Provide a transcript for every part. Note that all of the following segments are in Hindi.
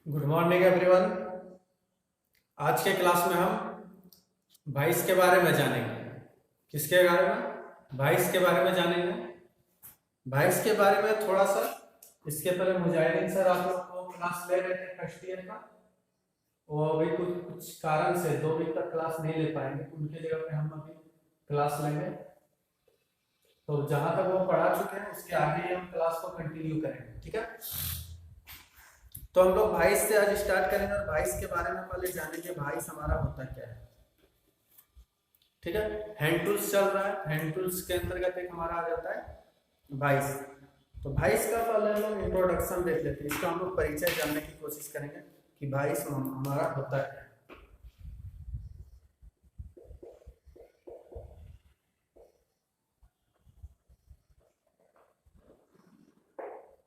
Good morning everyone. आज के क्लास में हम वाइस के बारे में जानेंगे। किसके बारे में? वाइस के बारे में जानेंगे। वाइस के बारे में थोड़ा सा इसके पहले मुजाहिदीन सर आप लोग को क्लास ले रहे थे फर्स्ट ईयर का। वो अभी कुछ कारण से 2 वीक तक क्लास नहीं ले पाएंगे, उनके जगह पे हम अभी क्लास लेंगे। तो जहां तक वो पढ़ा चुके हैं उसके आगे हम क्लास को कंटिन्यू करेंगे, ठीक है। तो हम लोग वाइस से आज स्टार्ट करेंगे और वाइस के बारे में पहले जानेंगे वाइस हमारा होता क्या है, ठीक है। हैंड टूल्स चल रहा है, हैंड टूल्स के अंतर्गत एक हमारा आ जाता है वाइस। तो वाइस का पहले हम लोग इंट्रोडक्शन देख लेते हैं, इसका हम लोग परिचय जानने की कोशिश करेंगे कि वाइस हमारा होता है।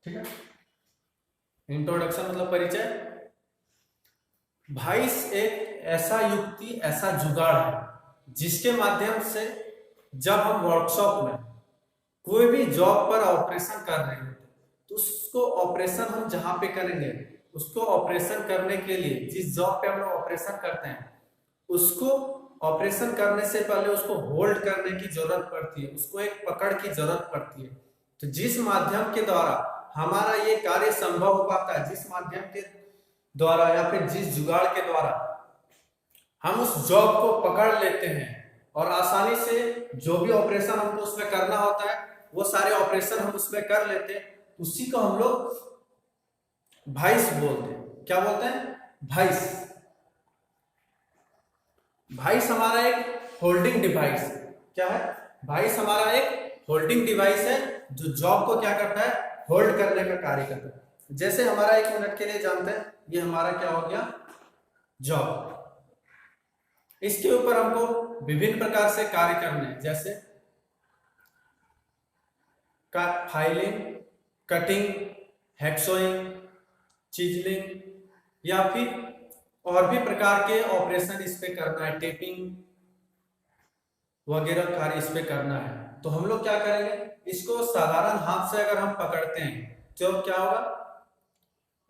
ठीक है, इंट्रोडक्शन मतलब परिचय। वाइस एक ऐसा युक्ति, ऐसा जुगाड़ है जिसके माध्यम से जब हम वर्कशॉप में कोई भी जॉब पर ऑपरेशन कर रहे हैं तो उसको ऑपरेशन हम जहां पे करेंगे, उसको ऑपरेशन करने के लिए जिस जॉब पे हम लोग ऑपरेशन करते हैं उसको ऑपरेशन करने से पहले उसको होल्ड करने की जरूरत पड़ती है, उसको एक पकड़ की जरूरत पड़ती है। तो जिस माध्यम के द्वारा हमारा ये कार्य संभव हो पाता है, जिस माध्यम के द्वारा या फिर जिस जुगाड़ के द्वारा हम उस जॉब को पकड़ लेते हैं और आसानी से जो भी ऑपरेशन हमको उसमें करना होता है वो सारे ऑपरेशन हम उसमें कर लेते हैं, उसी को हम लोग वाइस बोलते हैं। क्या बोलते हैं? वाइस। वाइस हमारा एक होल्डिंग डिवाइस है। क्या है? वाइस हमारा एक होल्डिंग डिवाइस है जो जॉब को क्या करता है? होल्ड करने का कार्य करता है। जैसे हमारा 1 मिनट के लिए जानते हैं, ये हमारा क्या हो गया? जॉब। इसके ऊपर हमको विभिन्न प्रकार से कार्य करने हैं, जैसे फाइलिंग, कटिंग, हेक्सोइंग, चिजलिंग या फिर और भी प्रकार के ऑपरेशन इस पे करना है, टेपिंग वगैरह कार्य इस पे करना है। तो हम लोग क्या करेंगे, इसको साधारण हाथ से अगर हम पकड़ते हैं तो क्या होगा?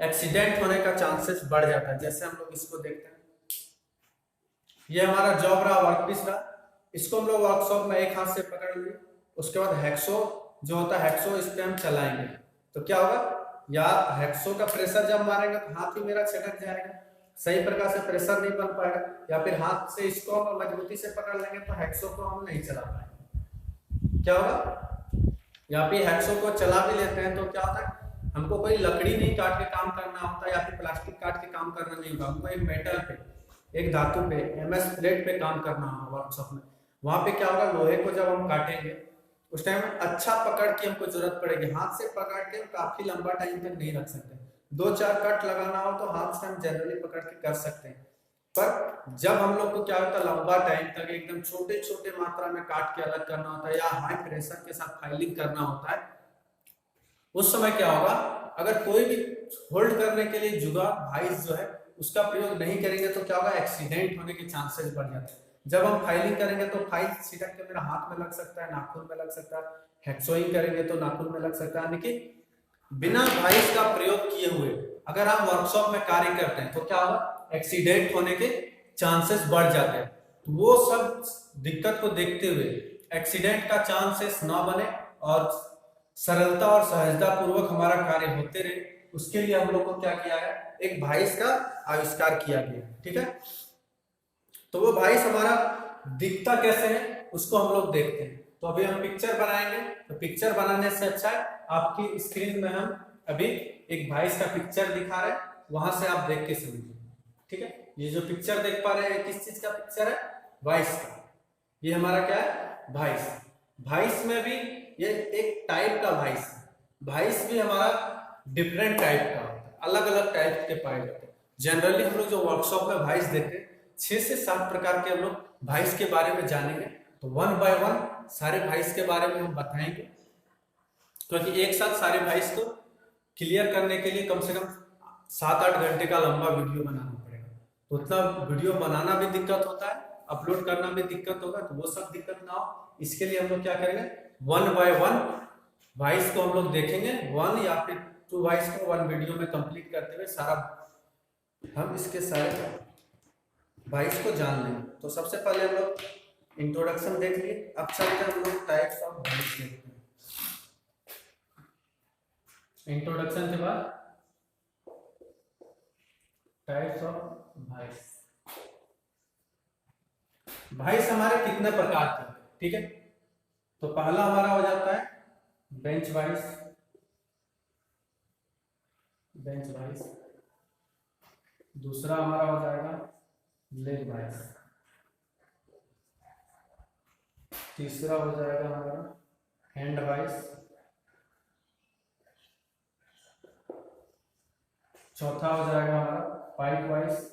एक्सीडेंट होने का चांसेस बढ़ जाता है। जैसे हम लोग इसको देखते हैं, ये हमारा जॉब रहा, वर्कपीस रहा, इसको हम लोग वर्कशॉप में एक हाथ से पकड़ लिए, उसके बाद हेक्सो जो होता है, हेक्सो इस पे हम चलाएंगे तो क्या होगा? या हेक्सो का प्रेशर जब मारेंगे तो हाथ ही मेरा छटक जाएगा, सही प्रकार से प्रेशर नहीं बन पाएगा, या फिर हाथ से इसको हम मजबूती से पकड़ लेंगे तो हेक्सो को हम नहीं चला पाएंगे। क्या होगा? या फिर हेक्सो को चला भी लेते हैं तो क्या होता है, हमको कोई लकड़ी नहीं काट के काम करना होता या फिर प्लास्टिक काट के काम करना नहीं होगा, हमको एक मेटल पे, एक धातु पे, एमएस प्लेट पे काम करना होगा वर्कशॉप में। वहां पे क्या होगा, लोहे को जब हम काटेंगे उस टाइम अच्छा पकड़ की हमको जरूरत पड़ेगी। हाथ से पकड़ के काफी लंबा टाइम तक नहीं रख सकते, 2-4 कट लगाना हो तो हाथ से हम जनरली पकड़ के कर सकते हैं, पर जब हम लोग को क्या होता है, लंबा टाइम तक एकदम छोटे छोटे मात्रा में काट के अलग करना होता है या हाई प्रेशर के साथ फाइलिंग करना होता है, उस समय क्या होगा, अगर कोई भी होल्ड करने के लिए जुगाड़ वाइस जो है उसका प्रयोग नहीं करेंगे तो क्या होगा, एक्सीडेंट होने के चांसेस बढ़ जाते हैं। जब हम फाइलिंग करेंगे तो फाइल छिटक के मेरा हाथ में लग सकता है, नाखून में लग सकता है, हेक्सोइंग करेंगे तो नाखून में लग सकता है, यानी कि बिना वाइस का प्रयोग किए हुए अगर हम वर्कशॉप में कार्य करते हैं तो क्या होगा, एक्सीडेंट होने के चांसेस बढ़ जाते हैं। तो वो सब दिक्कत को देखते हुए एक्सीडेंट का चांसेस ना बने और सरलता और सहजता पूर्वक हमारा कार्य होते रहे, उसके लिए हम लोग को क्या किया है, एक वाइस का आविष्कार किया गया, ठीक है। तो वो वाइस हमारा दिखता कैसे है उसको हम लोग देखते हैं। तो अभी हम पिक्चर बनाएंगे, तो पिक्चर बनाने से अच्छा है आपकी स्क्रीन में हम अभी एक वाइस का पिक्चर दिखा रहे हैं, वहां से आप देख के समझिए, ठीक है। ये जो पिक्चर देख पा रहे हैं किस चीज का पिक्चर है? वाइस का। ये हमारा क्या है? वाइस। वाइस में भी ये एक टाइप का वाइस है, वाइस भी हमारा डिफरेंट टाइप का होता है, अलग अलग टाइप के पाए जाते हैं। जनरली हम लोग जो वर्कशॉप में वाइस देते हैं 6 से 7 प्रकार के हम लोग वाइस के बारे में जानेंगे। तो 1 बाय 1 सारे वाइस के बारे में हम बताएंगे, क्योंकि एक साथ सारे वाइस को क्लियर करने के लिए कम से कम 7-8 घंटे का लंबा वीडियो बनाना पड़ेगा। तो उतना वीडियो बनाना भी दिक्कत होता है, अपलोड करना भी दिक्कत होगा, तो वो सब दिक्कत ना हो इसके लिए हम लोग क्या करेंगे, 1 बाय 1 वाइस को हम लोग देखेंगे, 1 या फिर 2 वाइस को 1 वीडियो में कंप्लीट करते हुए सारा हम इसके सारे वाइस को जान लें। तो सबसे पहले हम लोग इंट्रोडक्शन देख लिए, अब चलते हैं हम लोग टाइप्स ऑफ वाइस देखते हैं। इंट्रोडक्शन के बाद टाइप्स ऑफ वाइस। वाइस हमारे कितने प्रकार के हैं, ठीक है। तो पहला हमारा हो जाता है बेंच वाइस। Bench vice. दूसरा हमारा हो जाएगा लेग वाइस। तीसरा हो जाएगा हमारा हैंड वाइस। चौथा हो जाएगा हमारा पाइप वाइस।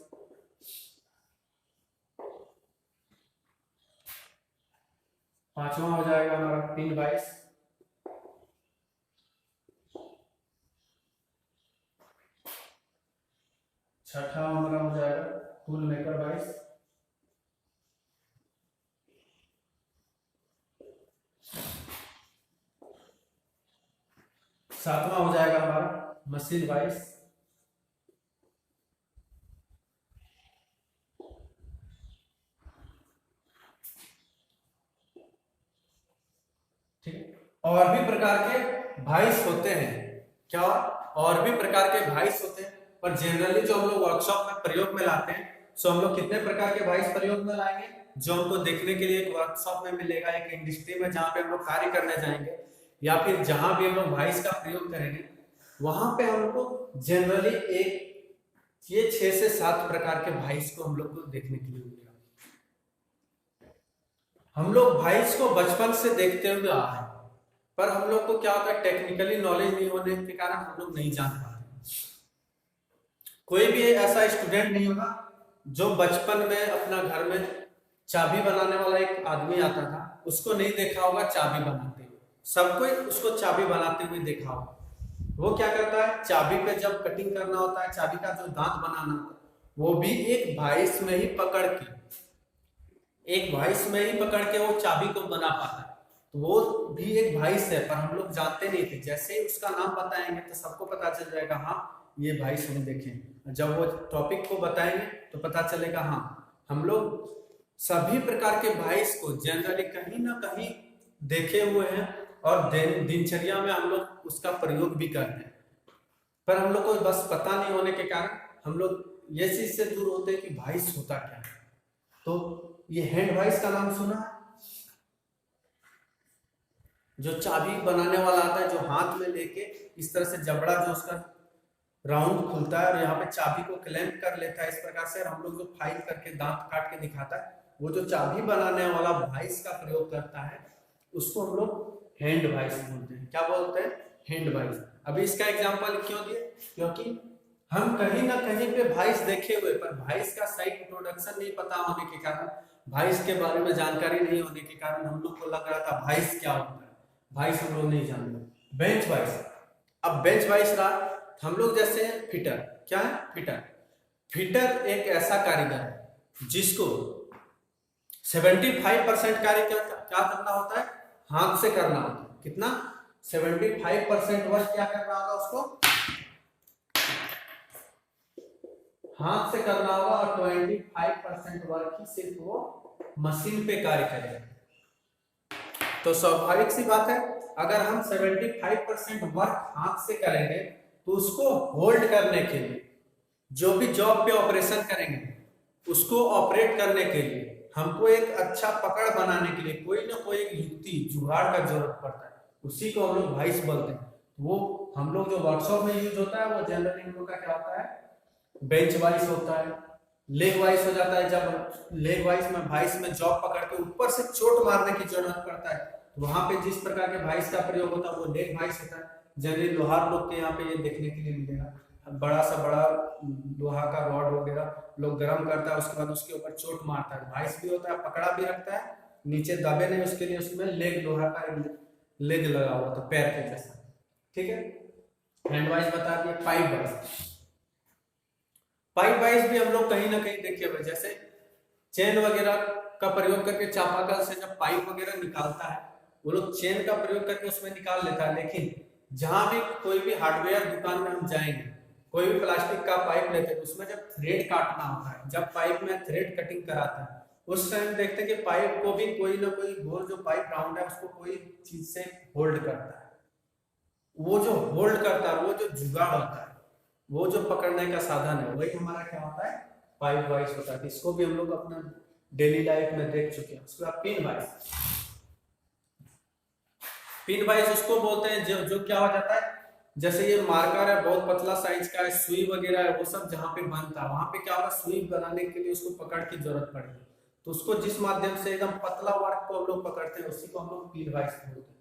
पांचवा हो जाएगा हमारा पिन वाइस। छठा हमारा हो जाएगा टूल मेकर वाइस। सातवां हो जाएगा हमारा मशीन वाइस। ठीक। और भी प्रकार के वाइस होते हैं, क्या और भी प्रकार के वाइस होते हैं, पर जनरली जो हम लोग वर्कशॉप में प्रयोग में लाते हैं, सो हम लोग कितने प्रकार के वाइस प्रयोग में लाएंगे, जो हमको देखने के लिए एक वर्कशॉप में मिलेगा, एक इंडस्ट्री में जहाँ पे हम लोग कार्य करने जाएंगे, या फिर जहां भी हम लोग वाइस का प्रयोग करेंगे, वहां पे हमको जनरली एक ये 6 से 7 प्रकार के वाइस को हम लोग को देखने के लिए मिलेगा। हम लोग वाइस को बचपन से देखते हुए आ रहे हैं, पर हम लोग को क्या होता है, टेक्निकली नॉलेज नहीं होने के कारण हम लोग नहीं जान पाते। कोई भी ऐसा स्टूडेंट नहीं होगा जो बचपन में अपना घर में चाबी बनाने वाला एक आदमी आता था, उसको नहीं देखा होगा चाबी बनाते हुए। सबको उसको चाबी बनाते हुए देखा होगा। वो क्या करता है, चाबी पे जब कटिंग करना होता है, चाबी का जो दांत बनाना होता है, वो भी एक वाइस में ही पकड़ के, एक वाइस में ही पकड़ के वो चाबी को बना पाता है। तो वो भी एक वाइस है, पर हम लोग जानते नहीं थे। जैसे ही उसका नाम बताएंगे तो सबको पता चल जाएगा, हाँ ये वाइस हम देखें। जब वो टॉपिक को बताएंगे तो पता चलेगा, हाँ हम लोग सभी प्रकार के वाइस को जनरली कहीं ना कहीं देखे हुए हैं, और दिनचर्या में हम लोग उसका प्रयोग भी करते हैं, पर हम लोग को बस पता नहीं होने के कारण हम लोग ये चीज से दूर होते हैं कि वाइस होता क्या है। तो ये हैंड वाइस का नाम सुना है, जो चाबी बनाने वाला आता है, जो हाथ में लेके इस तरह से जबड़ा जो उसका राउंड खुलता है और यहाँ पे चाबी को क्लैंप कर लेता है इस प्रकार से, और हम लोग जो फाइल करके दांत काट के दिखाता है, वो जो चाबी बनाने वाला वाइस का प्रयोग करता है, उसको हम लोग हैंड वाइस बोलते हैं। क्या बोलते हैं, हैंड वाइस। अभी इसका एग्जांपल क्यों दिए, क्योंकि हम कहीं ना कहीं पे वाइस देखे हुए, पर वाइस का सही इंट्रोडक्शन नहीं पता होने के कारण, वाइस के बारे में जानकारी नहीं होने के कारण हम लोग को लग रहा था वाइस क्या होता है, वाइस हम लोग नहीं जानते। Bench vice. अब बेंच वाइस रहा, हम लोग जैसे फिटर, क्या है फिटर। फिटर एक ऐसा कारीगर है जिसको 75% कार्य क्या करना होता है, हाथ से करना होता है। कितना, 75% वर्क क्या करना होगा, उसको हाथ से करना होगा, और 25% वर्क ही सिर्फ वो मशीन पे कार्य करेगा। तो स्वाभाविक सी बात है, अगर हम 75% वर्क हाथ से करेंगे, तो उसको होल्ड करने के लिए, जो भी जॉब पे ऑपरेशन करेंगे, उसको ऑपरेट करने के लिए हमको एक अच्छा पकड़ बनाने के लिए कोई ना कोई एक युक्ति, जुगाड़ का जरूरत पड़ता है। उसी को हम लोग वाइस बोलते हैं। वो हम लोग जो वर्कशॉप में यूज होता है, वो जनरली हम लोग का क्या होता है, बेंच वाइस होता है। लेग वाइस हो जाता है, जब लेग वाइस में वाइस में जॉब पकड़ के ऊपर से चोट मारने की जरूरत पड़ता है, तो वहां पे जिस प्रकार के वाइस का प्रयोग होता है, वो लेग वाइस होता है। जनरली लोहार लोग के यहाँ पे ये देखने के लिए मिलेगा, बड़ा सा बड़ा लोहा का रॉड वगैरह लोग गर्म करता है, उसके बाद उसके ऊपर चोट मारता है। वाइस भी होता है, पकड़ा भी रखता है, नीचे दबे नहीं उसके लिए उसमें लेग, लोहा का लेग लगा हुआ था पैर के जैसा, ठीक है। हैंड वाइस बता दिए। Pipe vice. पाइप वाइस भी हम लोग कहीं ना कहीं देखे हुए, जैसे चेन वगैरह का प्रयोग करके चापाकल से जब पाइप वगैरह निकालता है, वो लोग चेन का प्रयोग करके उसमें निकाल लेता है। लेकिन जहां भी कोई भी हार्डवेयर दुकान में हम जाएंगे, कोई भी प्लास्टिक का पाइप लेते हैं उसमें जब थ्रेड काटना होता है, जब पाइप में थ्रेड कटिंग कराते हैं उस टाइम देखते हैं कि पाइप को भी कोई ना कोई गोल जो पाइप राउंड है उसको कोई चीज से होल्ड करता है। वो जो होल्ड करता है, वो जो जुगाड़ होता है, वो जो पकड़ने का साधन है, वही हमारा क्या होता है, पाइप वाइस होता है। इसको भी हम लोग अपना डेली लाइफ में देख चुके हैं। उसके बाद पिन वाइस, पिन वाइस उसको बोलते हैं जो क्या हो जाता है, जैसे ये मार्कर है बहुत पतला साइज का है, सुई वगैरह है, वो सब जहाँ पे बनता है वहां पे क्या होगा, सुई बनाने के लिए उसको पकड़ की जरूरत पड़ेगी, तो उसको जिस माध्यम से एकदम पतला वर्क को हम लोग पकड़ते हैं उसी को हम लोग पिन वाइस बोलते हैं।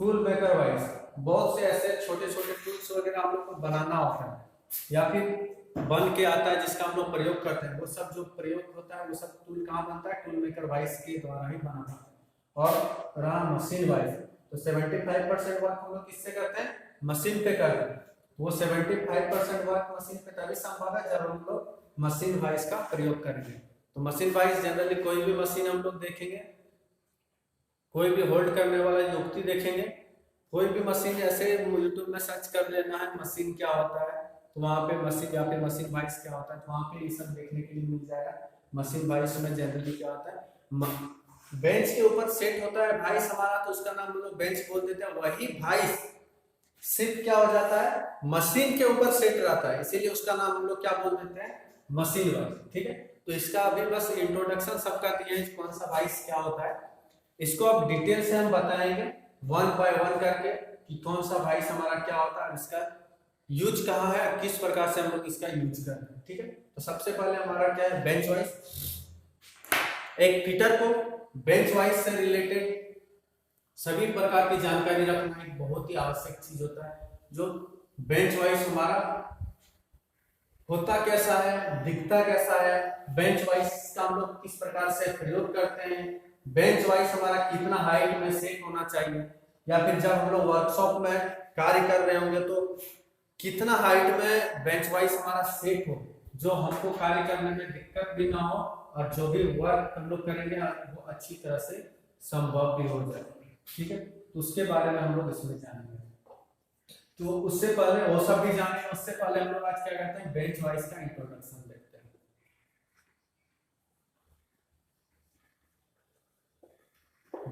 टूल मेकर वाइस, बहुत से ऐसे छोटे छोटे टूल्स वगैरह हम लोग को बनाना होता है या फिर बन के आता है जिसका हम लोग प्रयोग करते हैं, वो सब जो प्रयोग होता है वो सब टूल कहाँ बनता है, टूल मेकर वाइस के द्वारा ही बना पाता है। और रहा मशीन वाइस, तो 75% वर्क हम लोग किससे करते हैं, मशीन पे करते हैं। वो 75% वर्क मशीन पे तभी संभव है जब हम लोग मशीन वाइस का प्रयोग करेंगे। तो मशीन वाइस जनरली कोई भी मशीन हम लोग देखेंगे, कोई भी होल्ड करने वाला युक्ति देखेंगे, कोई भी मशीन ऐसे यूट्यूब में सर्च कर लेना है मशीन क्या होता है, तो वहाँ पे मशीन या फिर मशीन वाइस क्या होता है, तो वहाँ पे ये सब देखने के लिए मिल जाएगा। मशीन वाइस में जनरली क्या होता है, बेंच के ऊपर सेट होता है भाइस हमारा, तो उसका नाम हम लोग बेंच बोल देते हैं। वही भाइस सिर्फ क्या हो जाता है, मशीन के ऊपर सेट रहता है, इसीलिए उसका नाम हम लोग क्या बोल देते हैं, मशीन वाइस। ठीक है, तो इसका अभी बस इंट्रोडक्शन सबका दिया है कौन सा वाइस क्या होता है। इसको अब डिटेल से हम बताएंगे वन बाय वन करके कि कौन सा वाइस हमारा क्या होता है, इसका यूज कहाँ है, किस प्रकार से हम लोग इसका यूज करते हैं। ठीक है, तो सबसे पहले हमारा क्या है, बेंच वाइस। एक फिटर को बेंच वाइस से रिलेटेड सभी प्रकार की जानकारी रखना एक बहुत ही आवश्यक चीज होता है। जो बेंच वाइस हमारा होता कैसा है, दिखता कैसा है, बेंच वाइस का हम लोग किस प्रकार से प्रयोग करते हैं, बेंच वाइस हमारा कितना हाइट में सेट होना चाहिए, या फिर जब हम लोग वर्कशॉप में कार्य कर रहे होंगे तो कितना हाइट में बेंच वाइस हमारा सेट हो, जो हमको कार्य करने में दिक्कत भी ना हो और जो भी वर्क हम लोग करेंगे वो अच्छी तरह से संभव भी हो जाए। ठीक है, तो उसके बारे में हम लोग इसमें जानेंगे। तो उससे पहले वो सब भी जाने, उससे पहले हम लोग आज क्या करते हैं, बेंच वाइस का इंट्रोडक्शन देखते हैं।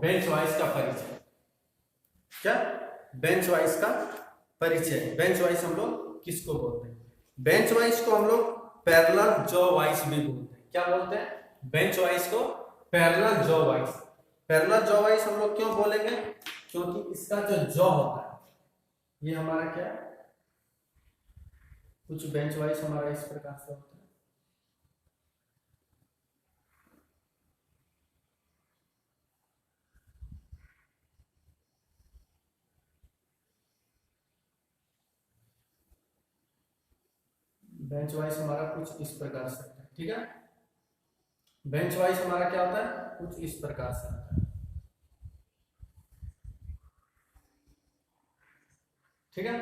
बेंच वाइस का परिचय, क्या बेंच वाइस का परिचय, बेंच वाइस हम लोग किसको बोलते हैं, बेंच वाइस को हम लोग पैरेलल जॉ वाइस भी बोलते हैं। क्या बोलते हैं, बेंच वाइस को parallel jaw vice. Parallel jaw vice हम लोग क्यों बोलेंगे, क्योंकि इसका जो जॉ होता है ये हमारा क्या है, कुछ बेंच वाइस हमारा इस प्रकार से होता है। बेंच वाइस हमारा कुछ इस प्रकार से होता है। ठीक है, बेंच वाइस हमारा क्या होता है, कुछ इस प्रकार से होता है। ठीक है,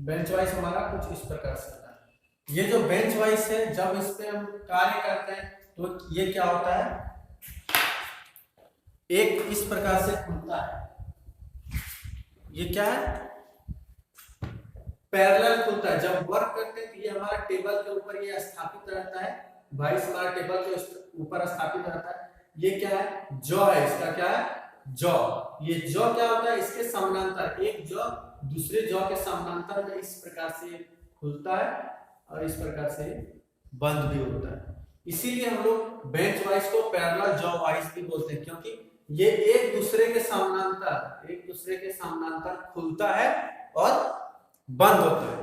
बेंच वाइस हमारा कुछ इस प्रकार से होता है। ये जो बेंच वाइस है जब इस पे हम कार्य करते हैं तो ये क्या होता है, एक इस प्रकार से खुलता है, ये क्या है, पैरेलल खुलता है। जब वर्क करते हैं तो ये हमारा टेबल के ऊपर ये स्थापित रहता है, वाइस हमारा टेबल के ऊपर स्थापित रहता है। ये क्या है, जॉ है, इसका क्या है, जॉ। ये जॉ क्या होता है, इसके समानांतर, एक जॉ दूसरे जॉ के समानांतर में इस प्रकार से खुलता है और इस प्रकार से बंद भी होता है। इसीलिए हम लोग बेंच वाइस को पैरेलल जॉ वाइस भी बोलते हैं, क्योंकि ये एक दूसरे के समानांतर खुलता है और बंद होता है।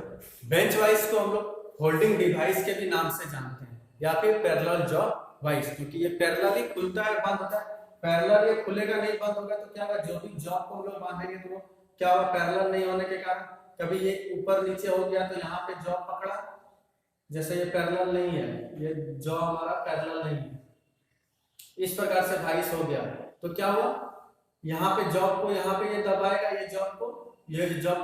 बेंच वाइस को हम लोग होल्डिंग डिवाइस के भी नाम से जानते हैं या फिर पैरेलल जॉ वाइस, क्योंकि ये पैरेलल ही खुलता है बंद होता है। पैरेलल ये खुलेगा नहीं बंद होगा तो क्या होगा, जो भी जॉ को हम लोग बांधेंगे तो वो क्या होगा, पैरेलल नहीं होने के कारण कभी ये ऊपर नीचे हो गया तो यहाँ पे जॉ पकड़ा, जैसे ये पैरेलल नहीं है, ये जॉ हमारा पैरेलल नहीं है, इस प्रकार से वाइस हो गया तो क्या हुआ, यहाँ पे जॉब को यहाँ पे ये दबाएगा, ये जॉब को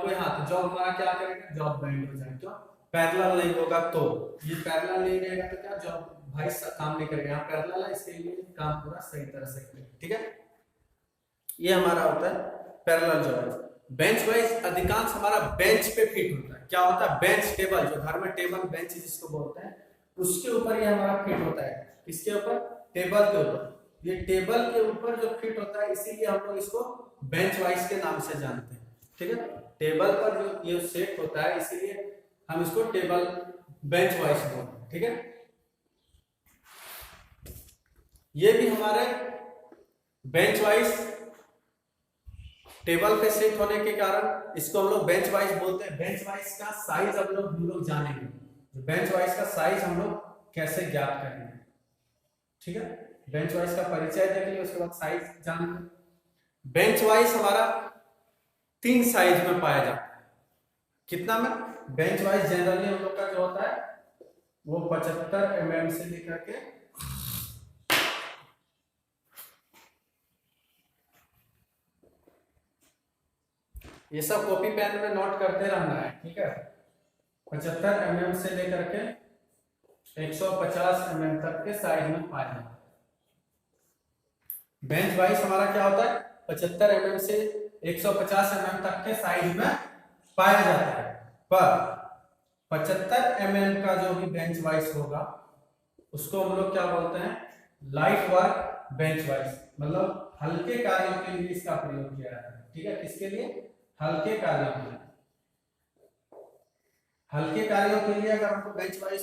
यहाँ, तो जॉब हमारा क्या करेगा, जॉब बैंड हो जाएगा। क्यों, पैरेलल नहीं होगा तो, ये पैरेलल नहीं रहेगा तो क्या जॉब भाई काम नहीं करेगा, यहाँ पैरेलल है इसके लिए काम पूरा सही तरह से करेगा। ठीक है, ये हमारा होता है पैरेलल जॉब। बेंच वाइस अधिकांश हमारा बेंच पे फिट होता है। क्या होता है, बेंच टेबल, जो घर में टेबल बेंच जिसको बोलते हैं, उसके ऊपर ये हमारा फिट होता है। किसके ऊपर, टेबल के ऊपर। ये टेबल के ऊपर जो फिट होता है, इसीलिए हम लोग इसको बेंच वाइज के नाम से जानते हैं। ठीक है, टेबल पर जो ये सेट होता है, इसीलिए हम इसको टेबल बेंच वाइज बोलते हैं। ठीक है, ये भी हमारे बेंच वाइज टेबल पे सेट होने के कारण इसको हम लोग बेंच वाइज बोलते हैं। बेंच वाइज का साइज हम लोग जानेंगे, बेंच वाइज का साइज हम लोग कैसे ज्ञात करेंगे। ठीक है, बेंच वाइज का परिचय देख लिया, उसके बाद साइज जानेंगे। बेंच वाइज हमारा 3 साइज में पाया जाता है। कितना में, बेंच वाइज जनरली हम लोग का जो होता है वो 75 mm से लेकर के ये सब कॉपी पेन में नोट करते रहना है। ठीक है, 75 mm से लेकर के 150 mm तक के साइज में पाया जाता है। बेंच वाइज हमारा क्या होता है, 75 mm से 150 mm तक के साइज में पाया जाता है। पर 75 mm का जो भी बेंच वाइज होगा उसको हम लोग क्या बोलते हैं, लाइट वर्क बेंच वाइज, मतलब हल्के कार्यों के लिए इसका प्रयोग किया जाता है। ठीक है, किसके लिए, हल्के कार्यों के लिए। हल्के कार्यों के लिए अगर हमको बेंच वाइज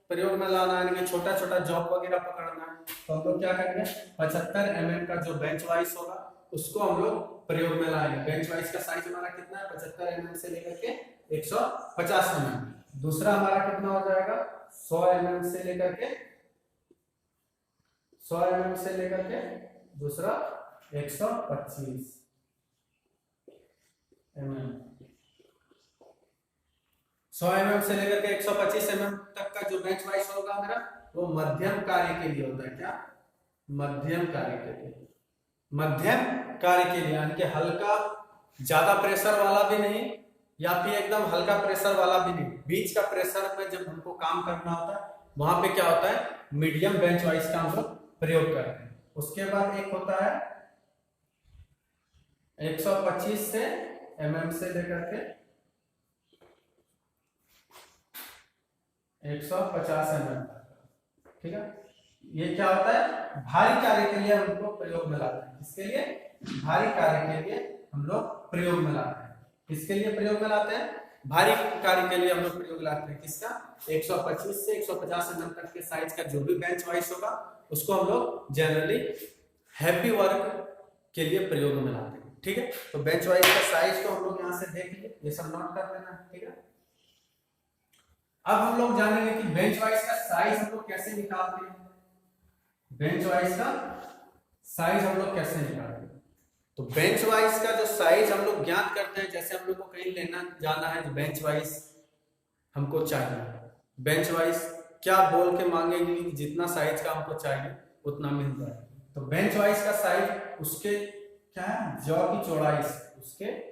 प्रयोग में लाना है, छोटा छोटा जॉब वगैरह पकड़ना है, तो हम लोग क्या करेंगे, 75 mm का जो बेंच वाइज होगा उसको हम लोग प्रयोग में लाएंगे। बेंच वाइज का साइज हमारा कितना है, 75 mm से लेकर के 150 mm। दूसरा हमारा कितना हो जाएगा, 100 mm से लेकर के 100 mm से लेकर के दूसरा 125 mm। 100 mm से लेकर के 125 mm तक का जो बेंच वाइज होगा मेरा, वो मध्यम कार्य के लिए होता है। क्या, मध्यम कार्य के लिए। मध्यम कार्य के लिए यानी कि हल्का, ज्यादा प्रेशर वाला भी नहीं या फिर एकदम हल्का प्रेशर वाला भी नहीं, बीच का प्रेशर में जब हमको काम करना होता है वहां पे क्या होता है, मीडियम बेंच वाइज का हम लोग प्रयोग करते हैं। उसके बाद एक होता है 125 से mm से लेकर के 150 mm। ठीक है, ये क्या होता है, भारी कार्य के लिए हम लोग प्रयोग में लाते हैं। किसके लिए, भारी कार्य के लिए हम लोग प्रयोग में लाते हैं। किसके लिए प्रयोग में लाते हैं, भारी कार्य के लिए हम लोग प्रयोग लाते हैं। किसका, 125 से 150 mm तक के साइज का जो भी बेंच वाइज होगा उसको हम लोग जनरली हैवी वर्क के लिए प्रयोग में लाते हैं। ठीक है, तो बेंच वाइज का साइज को हम लोग यहाँ से देख लिए, ये सब नोट कर लेना। ठीक है, अब हम लोग जानेंगे कि बेंच वाइज का साइज हम लोग कैसे निकालते हैं। बेंच वाइज का साइज हम लोग कैसे निकालते हैं, तो बेंच वाइज का जो साइज हम लोग ज्ञात करते हैं, जैसे हम लोग को कहीं लेना जाना है तो बेंच वाइज हमको चाहिए। बेंच वाइज क्या बोल के मांगेंगे कि जितना साइज का हमको चाहिए उतना मिल जाए। तो बेंच वाइज का साइज उसके क्या है, जॉ की चौड़ाई से, उसके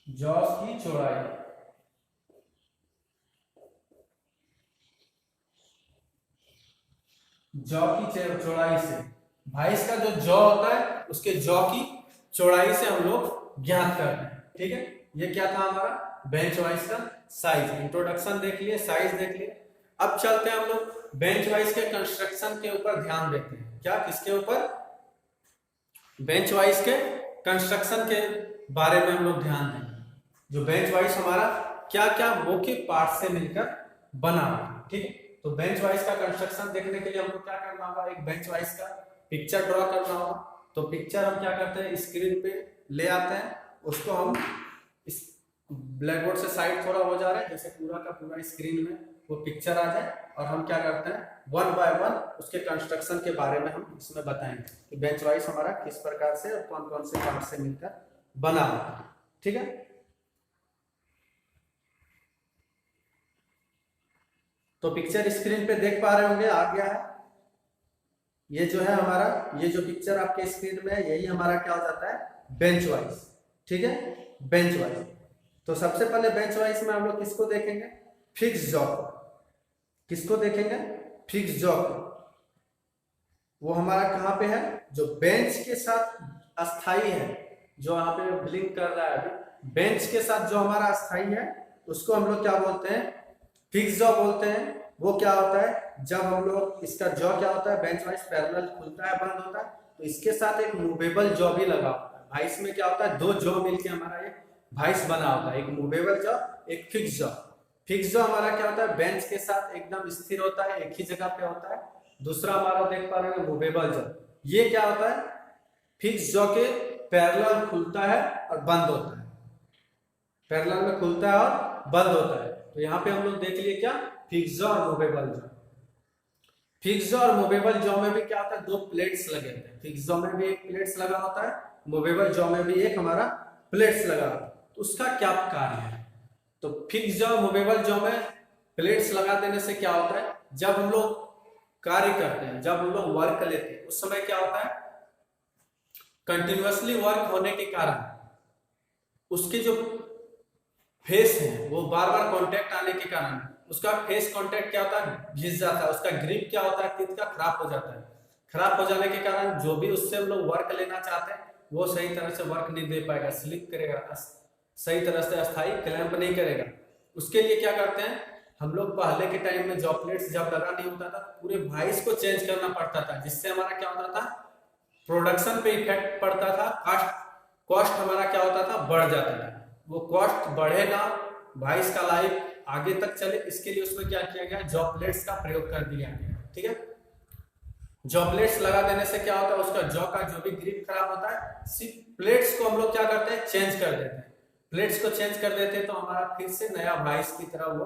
जॉ की चौड़ाई, जॉ की चौड़ाई से, भाइस का जो जॉ होता है उसके जॉ की चौड़ाई से हम लोग ज्ञात करते हैं। ठीक है, ये क्या था हमारा बेंच वाइज का साइज। इंट्रोडक्शन देख लिए, साइज देख लिए। अब चलते हैं हम लोग बेंच वाइज के कंस्ट्रक्शन के ऊपर ध्यान देते हैं। क्या, किसके ऊपर, बेंच वाइज के कंस्ट्रक्शन के बारे में हम लोग ध्यान देंगे। जो बेंच वाइज हमारा क्या क्या मुख्य पार्ट से मिलकर बना है। ठीक है, तो बेंच वाइज का कंस्ट्रक्शन देखने के लिए हमको क्या करना होगा, एक बेंच वाइज का पिक्चर ड्रॉ करना होगा। तो पिक्चर हम क्या करते हैं, स्क्रीन पे ले आते हैं, उसको हम इस ब्लैक बोर्ड से साइड थोड़ा हो जा रहा है, जैसे पूरा का पूरा स्क्रीन में वो पिक्चर आ जाए, और हम क्या करते हैं, 1 बाय 1 उसके कंस्ट्रक्शन के बारे में हम इसमें बताएंगे कि बेंच वाइज हमारा किस प्रकार से और कौन कौन से पार्ट से मिलकर बना हुआ है। ठीक है, तो पिक्चर स्क्रीन पे देख पा रहे होंगे, आ गया है। ये जो है हमारा, ये जो पिक्चर आपके स्क्रीन में है, यही हमारा क्या हो जाता है, बेंच वाइज। ठीक है, बेंच वाइज। तो सबसे पहले बेंच वाइज में हम लोग किसको देखेंगे, फिक्स जॉ। किसको देखेंगे, फिक्स जॉ। वो हमारा कहां पे है, जो बेंच के साथ अस्थाई है, जो यहाँ पे ब्लिंक कर रहा है अभी, बेंच के साथ जो हमारा अस्थाई है उसको हम लोग क्या बोलते हैं, फिक्स जॉ बोलते हैं। वो क्या होता है, जब हम लोग इसका जॉ क्या होता है, बेंच वाइज पैरेलल खुलता है बंद होता है, तो इसके साथ एक मूवेबल जॉ भी लगा होता है। भाइस में क्या होता है, दो जॉ मिलके हमारा एक भाइस बना होता है, एक मूवेबल जॉ, एक फिक्स जॉ। फिक्स जॉ हमारा क्या होता है, बेंच के साथ एकदम स्थिर होता है, एक ही जगह पे होता है। दूसरा हमारा देख पा रहे हैं मूवेबल जॉ, ये क्या होता है, फिक्स जॉ के पैरेलल खुलता है और बंद होता है, पैरेलल में खुलता है और बंद होता है। तो यहाँ पे हम लोग देख लिए क्या, फिक्स जॉ और मूवेबल जॉ। फिक्स जॉ और मूवेबल जॉ में भी क्या होता है, दो प्लेट्स लगे होते हैं। फिक्स जॉ में भी एक प्लेट्स लगा होता है, मूवेबल जॉ में भी एक हमारा प्लेट्स लगा होता है। तो उसका क्या कार्य है, तो फिक्स जॉ मूवेबल जॉ में प्लेट्स लगा देने से क्या होता है, जब हम लोग कार्य करते हैं, जब हम लोग वर्क लेते हैं, उस समय क्या होता है, कंटिन्यूअसली वर्क होने के कारण उसके जो फेस है वो बार बार कांटेक्ट आने के कारण उसका फेस कांटेक्ट क्या होता है, घिस जाता है, उसका ग्रिप क्या होता है, टीथ का खराब हो जाता है। खराब हो जाने के कारण जो भी उससे हम लोग वर्क लेना चाहते हैं वो सही तरह से वर्क नहीं दे पाएगा, स्लिप करेगा, सही तरह से अस्थाई क्लैंप नहीं करेगा। उसके लिए क्या करते हैं हम लोग, पहले के टाइम में जॉब प्लेट्स जब लगा नहीं होता था, पूरे भाइस को चेंज करना पड़ता था, जिससे हमारा क्या होता था, प्रोडक्शन पे इफेक्ट पड़ता था, कॉस्ट हमारा क्या होता था, बढ़ जाता था। वो कॉस्ट बढ़ेगा, भाइस का लाइफ आगे तक चले, इसके लिए उसमें क्या किया गया, जॉब प्लेट्स का प्रयोग कर दिया गया। ठीक है, जॉब प्लेट्स लगा देने से क्या होता है, उसका जॉ का जो भी ग्रिप खराब होता है, सिर्फ प्लेट्स को हम लोग क्या करते हैं, चेंज कर देते हैं। प्लेट्स को चेंज कर देते हैं तो हमारा फिर से नया भाइस की तरह वो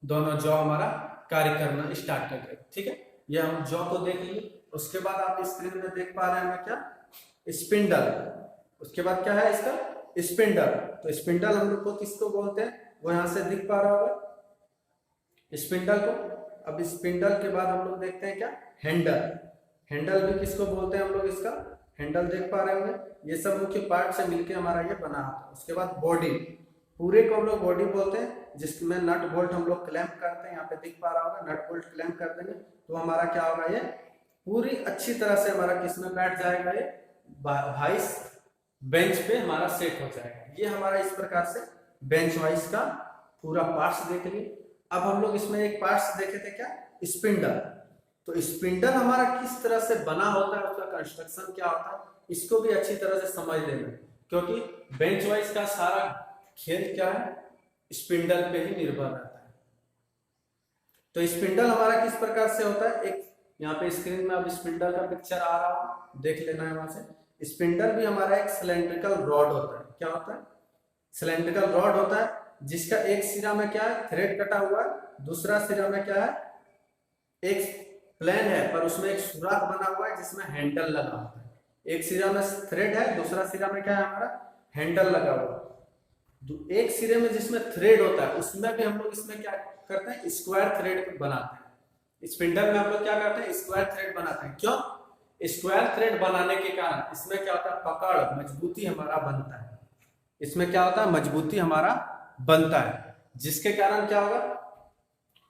दोनों जॉ हमारा कार्य करना स्टार्ट कर देते। ठीक है, ये हम जॉ को देख लिए। उसके बाद आप स्क्रीन में देख पा रहे हैं क्या, स्पिंडल। उसके बाद क्या है इसका, स्पिंडल। तो स्पिंडल हम लोग को किसको बोलते हैं, वो यहाँ से दिख पा रहा होगा स्पिंडल को। अब स्पिंडल के बाद हम लोग देखते हैं क्या, हैंडल। हैंडल भी किसको बोलते हैं हम लोग, इसका हैंडल देख पा रहे होंगे। ये सब मुख्य पार्ट से मिलके हमारा ये बना होता है। उसके बाद बॉडी, पूरे को हम लोग बॉडी बोलते हैं, जिसमें नट बोल्ट हम लोग क्लैंप करते हैं। यहाँ पे दिख पा रहा होगा, नट बोल्ट क्लैंप कर देंगे तो हमारा क्या होगा, ये पूरी अच्छी तरह से हमारा किसमें बैठ जाएगा, ये भाइस बेंच पे हमारा सेट हो जाएगा। ये हमारा इस प्रकार से बेंच वाइस का पूरा पार्ट्स देख लिए। अब हम लोग इसमें एक पार्ट्स देखे थे क्या, स्पिंडल। तो स्पिंडल हमारा किस तरह से बना होता है, उसका कंस्ट्रक्शन क्या होता है, इसको भी अच्छी तरह से समझ लेना, क्योंकि बेंच वाइस का सारा खेल क्या है, स्पिंडल पे ही निर्भर रहता है। तो स्पिंडल हमारा किस प्रकार से होता है, एक यहाँ पे स्क्रीन में अब स्पिंडल का पिक्चर आ रहा है, देख लेना है वहां से। स्पिंडल भी हमारा एक सिलेंड्रिकल रॉड होता है। क्या होता है, सिलेंड्रिकल रॉड होता है, जिसका एक सिरा में क्या है, थ्रेड कटा हुआ है, दूसरा सिरा में क्या है, एक प्लेन है पर उसमें एक सुराख बना हुआ है जिसमें हैंडल लगा हुआ है। एक सिरा में थ्रेड है, दूसरा सिरा में क्या है, हमारा हैंडल लगा हुआ है। एक सिरे में जिसमें थ्रेड होता है उसमें भी हम लोग इसमें क्या करते हैं, स्क्वायर थ्रेड बनाते हैं। स्पिंडल में हम लोग क्या करते हैं, स्क्वायर थ्रेड बनाते हैं। क्यों, स्क्वायर थ्रेड बनाने के कारण इसमें क्या होता है, पकड़ मजबूती हमारा बनता है। इसमें क्या होता है, मजबूती हमारा बनता है, जिसके कारण क्या होगा,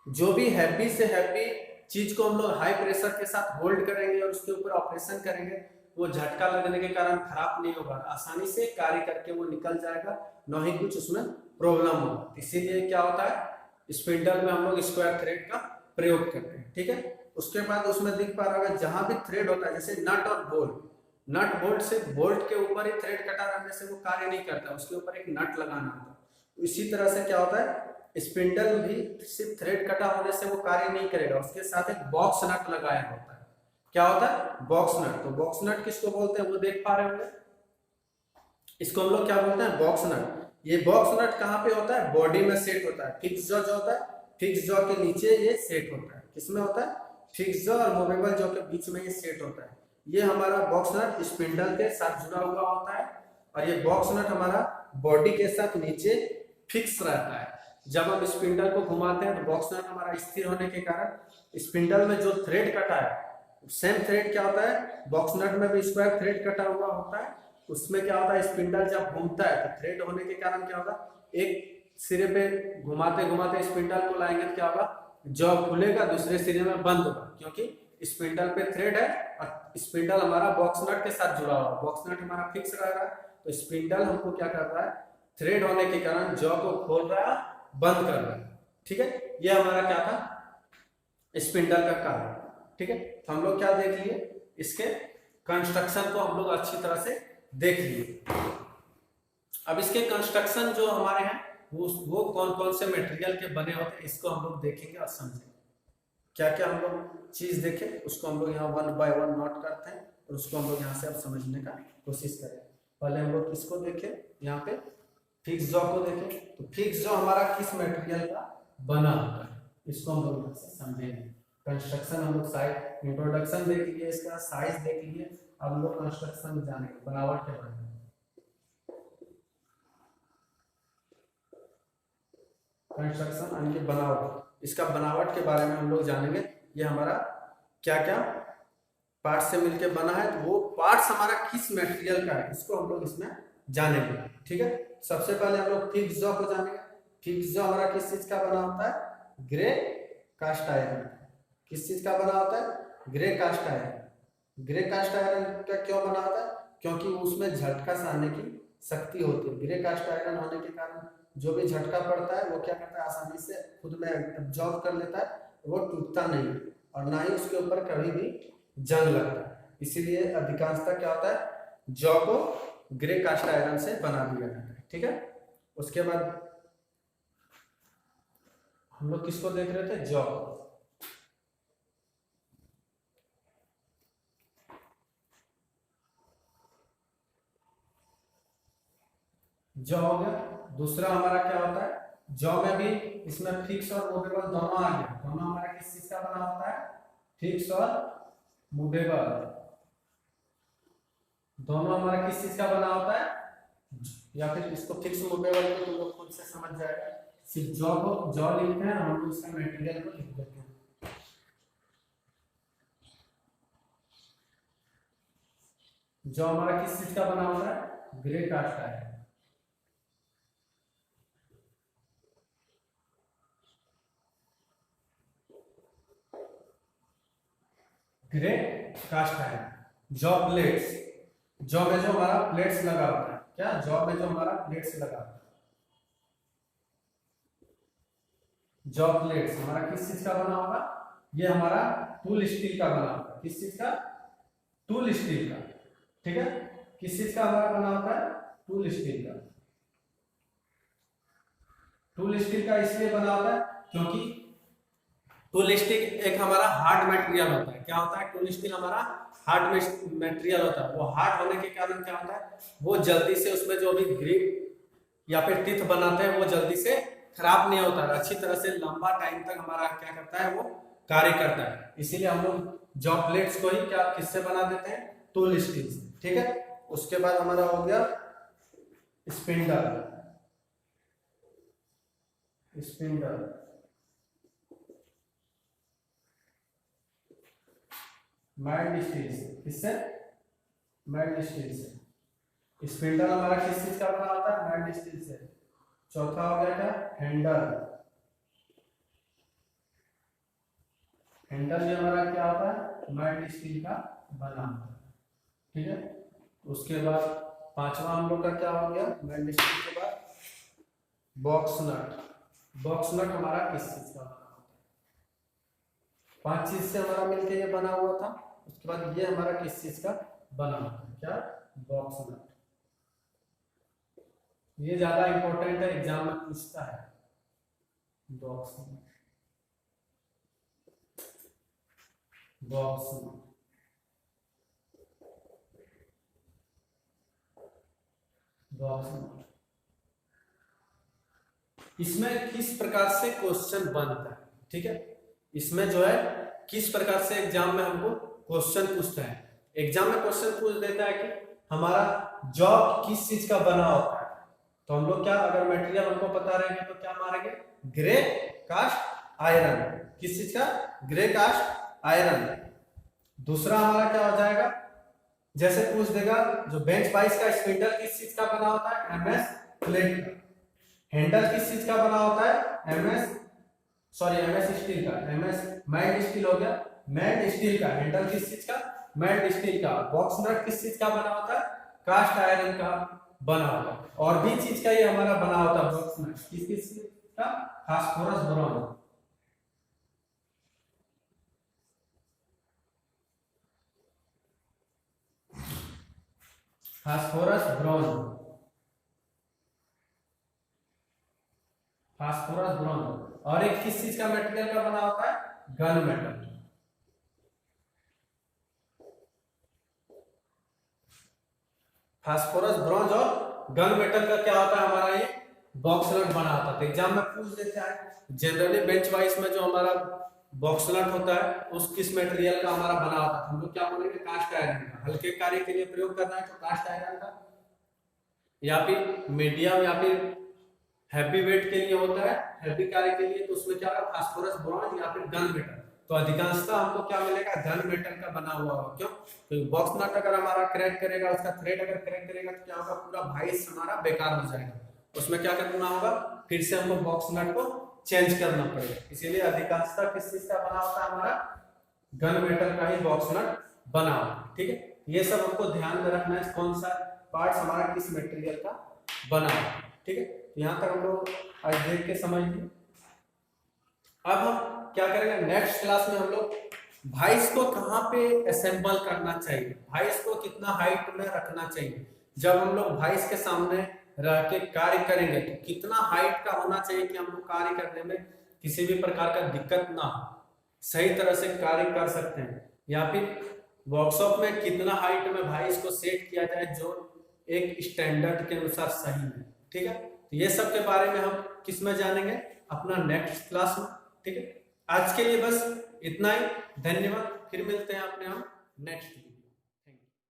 जो भी हैवी से हैवी चीज को हम लोग हाई प्रेशर के साथ होल्ड करेंगे और उसके ऊपर ऑपरेशन करेंगे, वो झटका लगने के कारण खराब नहीं होगा, आसानी से कार्य करके वो निकल जाएगा, न ही कुछ उसमें प्रॉब्लम होगा। इसीलिए क्या होता है, स्पिंडल में हम लोग स्क्वायर थ्रेड का प्रयोग करते हैं। ठीक है, उसके बाद उसमें दिख पा रहा होगा, जहां भी थ्रेड होता है, जैसे नट और बोल्ट, नट बोल्ट से बोल्ट के ऊपर ही थ्रेड कटा रहने से वो कार्य नहीं करता, उसके ऊपर एक नट लगाना होता है। इसी तरह से क्या होता है, स्पिंडल भी सिर्फ थ्रेड कटा होने से वो कार्य नहीं करेगा, उसके साथ एक बॉक्स नट लगाया होता है। क्या होता है, बॉक्स नट। तो बॉक्स नट किसको बोलते हैं, वो देख पा रहे होंगे, इसको हम लोग क्या बोलते हैं, बॉक्स नट। ये बॉक्स नट कहाँ पे होता है, बॉडी में सेट होता है। फिक्स जॉ जो होता है, फिक्स जॉ के नीचे ये सेट होता है। किसमें होता है, फिक्स जॉ और मूवेबल जॉ के बीच में ये सेट होता है। ये हमारा बॉक्स नट स्पिंडल के साथ जुड़ा हुआ होता है, और ये बॉक्स नट हमारा बॉडी के साथ नीचे फिक्स रहता है। जब हम स्पिंडल को घुमाते हैं तो बॉक्स नट हमारा स्थिर होने के कारण स्पिंडल में जो थ्रेड कटा है, सेम थ्रेड क्या होता है, बॉक्स नट में भी स्क्वायर थ्रेड कटा हुआ होता है। उसमें क्या होता है, स्पिंडल जब घूमता है तो थ्रेड होने के कारण क्या होगा, एक सिरे पे घुमाते घुमाते स्पिंडल को लाएंगे तो क्या होगा, जॉ खुलेगा, दूसरे सिरे में बंद होगा, क्योंकि स्पिंडल पे थ्रेड है और स्पिंडल हमारा बॉक्स नट के साथ जुड़ा हुआ है। बॉक्स नट हमारा फिक्स रहेगा, तो स्पिंडल हमको क्या कर रहा है, थ्रेड होने के कारण जॉ को खोल रहा है, बंद कर रहा है। ठीक है, ये हमारा क्या था, स्पिंडल का कार्य। ठीक है, तो हम लोग क्या देख लिए, इसके कंस्ट्रक्शन को हम लोग अच्छी तरह से देख लिए। अब इसके कंस्ट्रक्शन जो हमारे हैं वो कौन कौन से मटेरियल के बने होते हैं, इसको हम लोग देखेंगे और समझेंगे। क्या क्या हम लोग चीज देखें, उसको हम लोग यहाँ 1 बाय 1 नोट करते हैं और उसको हम लोग यहाँ से अब समझने का कोशिश करें। पहले हम लोग किसको देखें, यहाँ पे फिक्स जॉ को देखें। तो फिक्स जॉ हमारा किस मटेरियल का बना होता है, इसको हम लोग यहाँ से समझेंगे। कंस्ट्रक्शन हम लोग साइड इंट्रोडक्शन देख लिए, इसका साइज देख लिए, अब हम लोग कंस्ट्रक्शन जानेंगे, बनावट के बारे में। कंस्ट्रक्शन यानी कि बनावट, इसका बनावट के बारे में हम लोग जानेंगे। ये हमारा क्या क्या पार्ट से मिलके बना है, तो वो पार्ट्स हमारा किस मटेरियल का है, इसको हम लोग इसमें जानेंगे। ठीक है, सबसे पहले हम लोग फिक्स जॉ को जानेंगे। फिक्स जॉ हमारा किस चीज का बना होता है, ग्रे कास्ट आयरन। किस चीज का बना होता है, grey cast iron. Grey cast iron का क्यों बना होता है, क्योंकि उसमें झटका सहने की शक्ति होती है। ग्रे कास्ट आयरन होने के कारण जो भी झटका पड़ता है वो क्या करता है, आसानी से खुद में एब्जॉर्ब कर लेता है, वो टूटता नहीं और ना ही उसके ऊपर कभी भी जंग लगता है। इसीलिए अधिकांशतः क्या होता है, जॉ को ग्रे कास्ट आयरन से बना दिया जाता है। ठीक है, उसके बाद हम लोग किसको देख रहे थे, जॉ। जॉ हो गया। दूसरा हमारा क्या होता है, जॉ में भी इसमें फिक्स और मूवेबल दोनों आ गया। दोनों हमारा किस चीज का बना होता है, फिक्स और मूवेबल। दोनों हमारा किस चीज का बना होता है, या फिर इसको फिक्स मूवेबल को तुम लोग खुद से समझ जाएगा। सिर्फ जॉ को जॉ लिखते हैं, हम लोग इसका मटेरियल को लिख देते हैं। जॉ हमारा किस चीज का बना होता है, ग्रे कास्ट का है। Grey cast iron. Jaw plates, jaw में जो हमारा प्लेट्स लगा होता है, क्या जॉ में जो हमारा प्लेट्स लगा होता है, जॉ प्लेट्स हमारा किस चीज का बना होगा, ये हमारा टूल स्टील का बना होगा। किस चीज का, टूल स्टील का। ठीक है, किस चीज का हमारा बना होता है, टूल स्टील का। टूल स्टील का इसलिए बना होता है क्योंकि टूल स्टील एक हमारा हार्ड मटेरियल होता है। क्या होता है, टूल स्टील हमारा हार्ड मटेरियल होता है। वो हार्ड होने के कारण क्या होता है, वो जल्दी से उसमें जो भी ग्रिप या फिर टीथ बनाते हैं वो जल्दी से खराब नहीं होता है, अच्छी तरह से लंबा टाइम तक हमारा क्या करता है, वो कार्य करता है। इसीलिए हम लोग जॉ प्लेट्स को ही क्या किससे बना देते हैं, टूल स्टील से। ठीक है, उसके बाद हमारा हो गया स्पिंडल। स्पिंडल मैग्ड स्टील से, किससे, मैग्ड स्टील से। स्पिंडल हमारा किस चीज का बना होता है, मैग्ड स्टील से। चौथा हो गया क्या, हैंडल। हैंडल भी हमारा क्या होता है, मैग्ड स्टील का बना होता है। ठीक है, उसके बाद पांचवा हम लोग का क्या हो गया, मैग्ड स्टील के बाद बॉक्स नट। बॉक्स नट हमारा किस चीज का बना होता है, 5 चीज से हमारा मिलके ये बना हुआ था। उसके बाद ये हमारा किस चीज का बना होता है, क्या, बॉक्स नट। ये ज्यादा इंपॉर्टेंट है, एग्जाम में पूछता है, बॉक्स नट। बॉक्स नट, बॉक्स नट। इसमें किस प्रकार से क्वेश्चन बनता है, ठीक है, इसमें जो है किस प्रकार से एग्जाम में हमको क्वेश्चन पूछता है। एग्जाम में क्वेश्चन पूछ देता है कि हमारा जॉब किस चीज का बना होता है, तो हम लोग क्या, अगर मटेरियल हमको पता रहेगा तो क्या मारेंगे, ग्रे कास्ट आयरन। किस चीज का, ग्रे कास्ट आयरन। दूसरा हमारा क्या हो जाएगा, जैसे पूछ देगा जो बेंच वाइस का स्पिंडल किस चीज का बना होता है, एमएस प्लेट का। हैंडल किस चीज का बना होता है, एमएस स्टील का। एमएस मैग्ड स्टील हो गया, मैग्ड स्टील का। हैंडल किस चीज का, मैग्ड स्टील का। बॉक्स नट किस चीज का बना होता है, कास्ट आयरन का। बना होगा। और भी चीज का ये हमारा बना होता है बॉक्स नट, किस किस का? Phosphorus boron, phosphorus boron, phosphorus boron. और एक किस चीज का मटेरियल का बना होता है? Gun metal. फास्फोरस ब्रॉन्ज और गन मेटल का क्या होता है हमारा? ये बॉक्स नट बना होता है। एग्जाम में पूछ देता है जनरली बेंच वाइज में, जो हमारा बॉक्स नट होता है उस किस मटेरियल का हमारा बना होता है? हम लोग क्या बोलेंगे? कास्ट आयरन का। हल्के कार्य के लिए प्रयोग करना है तो कास्ट आयरन का, या फिर मीडियम या फिर हैवी वेट के लिए होता है, हैवी कार्य के लिए तो उसमें क्या होगा? फास्फोरस ब्रॉन्ज या फिर गन मेटल। तो अधिकांशतः हमको क्या मिलेगा? गन मेटल का बना हुआ होगा। क्यों? क्योंकि बॉक्स नट अगर हमारा क्रैक करेगा, उसका थ्रेड अगर क्रैक करेगा तो क्या होगा? पूरा भाइस हमारा बेकार हो जाएगा। उसमें क्या करना होगा? फिर से हमको बॉक्स नट को चेंज करना पड़ेगा। इसीलिए अधिकांशतः किस चीज का बना होता है? हमारा गन मेटल का ही बॉक्स नट बना होता है। ठीक है, ये सब हमको ध्यान में रखना है, कौन सा पार्ट हमारा किस मटेरियल का बना है। ठीक है, यहाँ तक हम लोग आज देख के समझ लिए। अब हम क्या करेंगे? नेक्स्ट क्लास में हम लोग भाइस को कहाँ पे असेंबल करना चाहिए, भाइस को कितना हाइट में रखना चाहिए, जब हम लोग भाइस के सामने रह के कार्य करेंगे तो कितना हाइट का होना चाहिए कि हम लोग कार्य करने में किसी भी प्रकार का दिक्कत ना हो, सही तरह से कार्य कर सकते हैं। या फिर वर्कशॉप में कितना हाइट में भाइस को सेट किया जाए जो एक स्टैंडर्ड के अनुसार सही है। ठीक है, तो ये सब के बारे में हम किस में जानेंगे? अपना नेक्स्ट क्लास में। ठीक है, आज के लिए बस इतना ही। धन्यवाद, फिर मिलते हैं अपने हम नेक्स्ट।